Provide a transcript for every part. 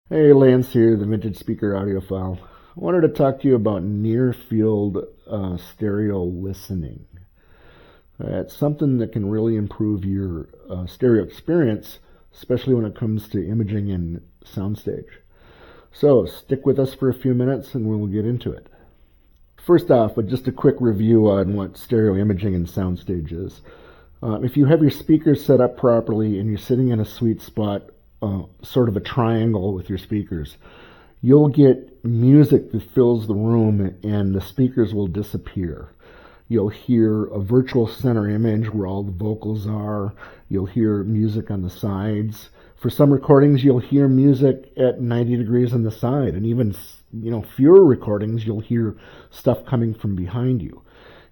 Hey, Lance here, the Vintage Speaker Audiophile. I wanted to talk to you about near-field stereo listening. It's something that can really improve your stereo experience, especially when it comes to imaging and Soundstage. So stick with us for a few minutes and we'll get into it. First off, just a quick review on what stereo imaging and Soundstage is. If you have your speakers set up properly and you're sitting in a sweet spot, sort of a triangle with your speakers, you'll get music that fills the room and the speakers will disappear. You'll hear a virtual center image where all the vocals are. You'll hear music on the sides. For some recordings, you'll hear music at 90 degrees on the side, and even fewer recordings, you'll hear stuff coming from behind you.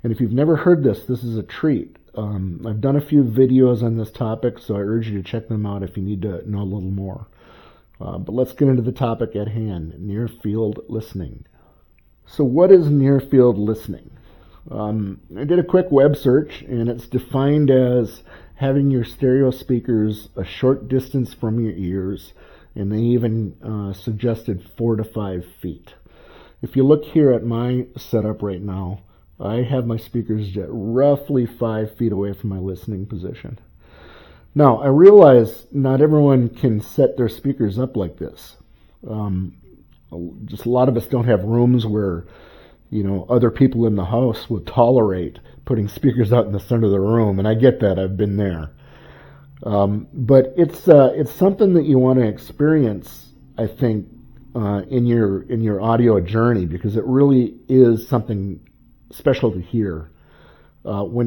And if you've never heard this is a treat. I've done a few videos on this topic, so I urge you to check them out if you need to know a little more. But let's get into the topic at hand, near-field listening. So what is near-field listening? I did a quick web search, and it's defined as having your stereo speakers a short distance from your ears, and they even suggested 4 to 5 feet. If you look here at my setup right now, I have my speakers at roughly 5 feet away from my listening position. Now, I realize not everyone can set their speakers up like this. Just a lot of us don't have rooms where, other people in the house would tolerate putting speakers out in the center of the room, and I get that. I've been there. But it's something that you want to experience, I think, in your audio journey, because it really is something special to hear,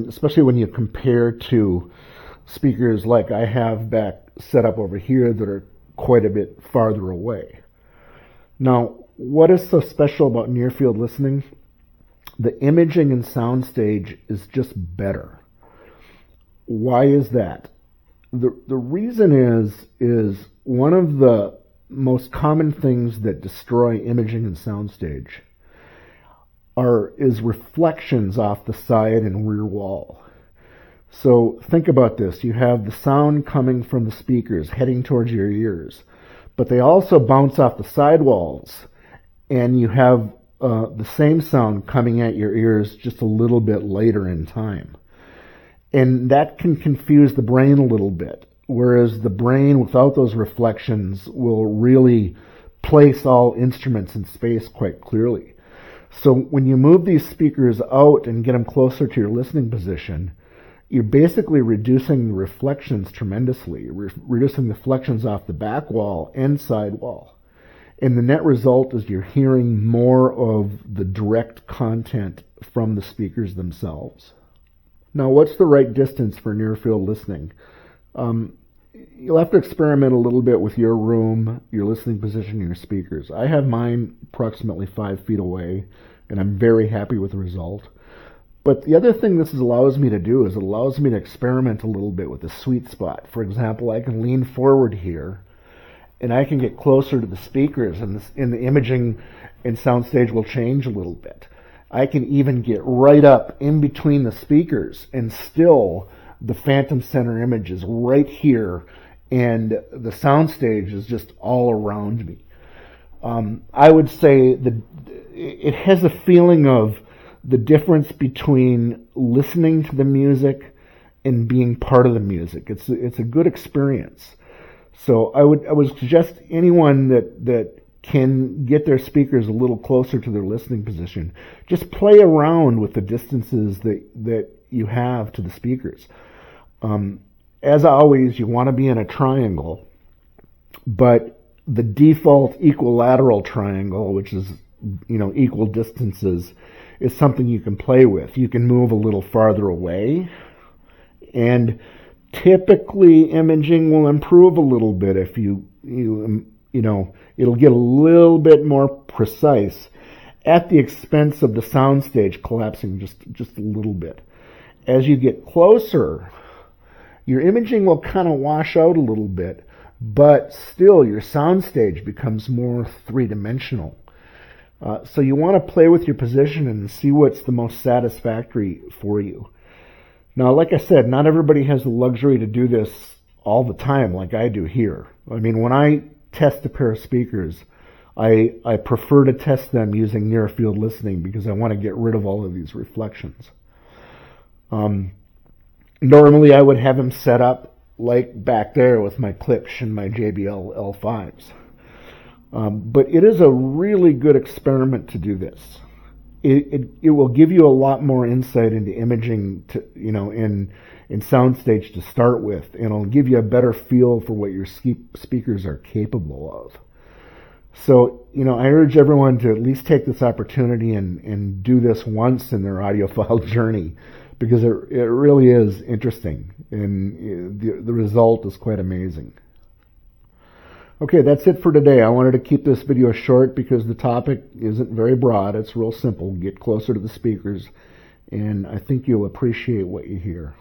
especially when you compare to speakers like I have back set up over here that are quite a bit farther away. Now, what is so special about near-field listening? The imaging in Soundstage is just better. Why is that? The reason is one of the most common things that destroy imaging in Soundstage is reflections off the side and rear wall. So think about this. You have the sound coming from the speakers heading towards your ears, but they also bounce off the side walls, and you have the same sound coming at your ears just a little bit later in time. And that can confuse the brain a little bit, whereas the brain without those reflections will really place all instruments in space quite clearly. So when you move these speakers out and get them closer to your listening position, you're basically reducing the reflections tremendously, reducing the reflections off the back wall and side wall. And the net result is you're hearing more of the direct content from the speakers themselves. Now, what's the right distance for near-field listening? You'll have to experiment a little bit with your room, your listening position, and your speakers. I have mine approximately 5 feet away, and I'm very happy with the result. But the other thing this allows me to do is it allows me to experiment a little bit with the sweet spot. For example, I can lean forward here, and I can get closer to the speakers, and the imaging and Soundstage will change a little bit. I can even get right up in between the speakers, and still the phantom center image is right here, and the Soundstage is just all around me. I would say that it has a feeling of the difference between listening to the music and being part of the music. It's a good experience. So I would suggest anyone that can get their speakers a little closer to their listening position, just play around with the distances that you have to the speakers. As always, you want to be in a triangle, but the default equilateral triangle, which is equal distances, is something you can play with. You can move a little farther away, and typically imaging will improve a little bit if it'll get a little bit more precise at the expense of the Soundstage collapsing just a little bit. As you get closer, your imaging will kind of wash out a little bit, but still your Soundstage becomes more three-dimensional. So you want to play with your position and see what's the most satisfactory for you. Now, like I said, not everybody has the luxury to do this all the time like I do here. I mean, when I test a pair of speakers, I prefer to test them using near field listening because I want to get rid of all of these reflections. Normally I would have them set up like back there with my Klipsch and my JBL L5s. But it is a really good experiment to do this. It will give you a lot more insight into imaging in Soundstage to start with, and it'll give you a better feel for what your speakers are capable of. So, I urge everyone to at least take this opportunity and do this once in their audiophile journey, because it really is interesting, and the result is quite amazing. Okay, that's it for today. I wanted to keep this video short because the topic isn't very broad. It's real simple. Get closer to the speakers, and I think you'll appreciate what you hear.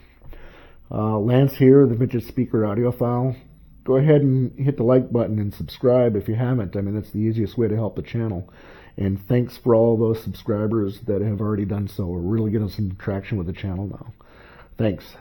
Lance here, the Vintage Speaker Audiophile. Go ahead and hit the like button and subscribe if you haven't. I mean, that's the easiest way to help the channel. And thanks for all those subscribers that have already done so. We're really getting some traction with the channel now. Thanks.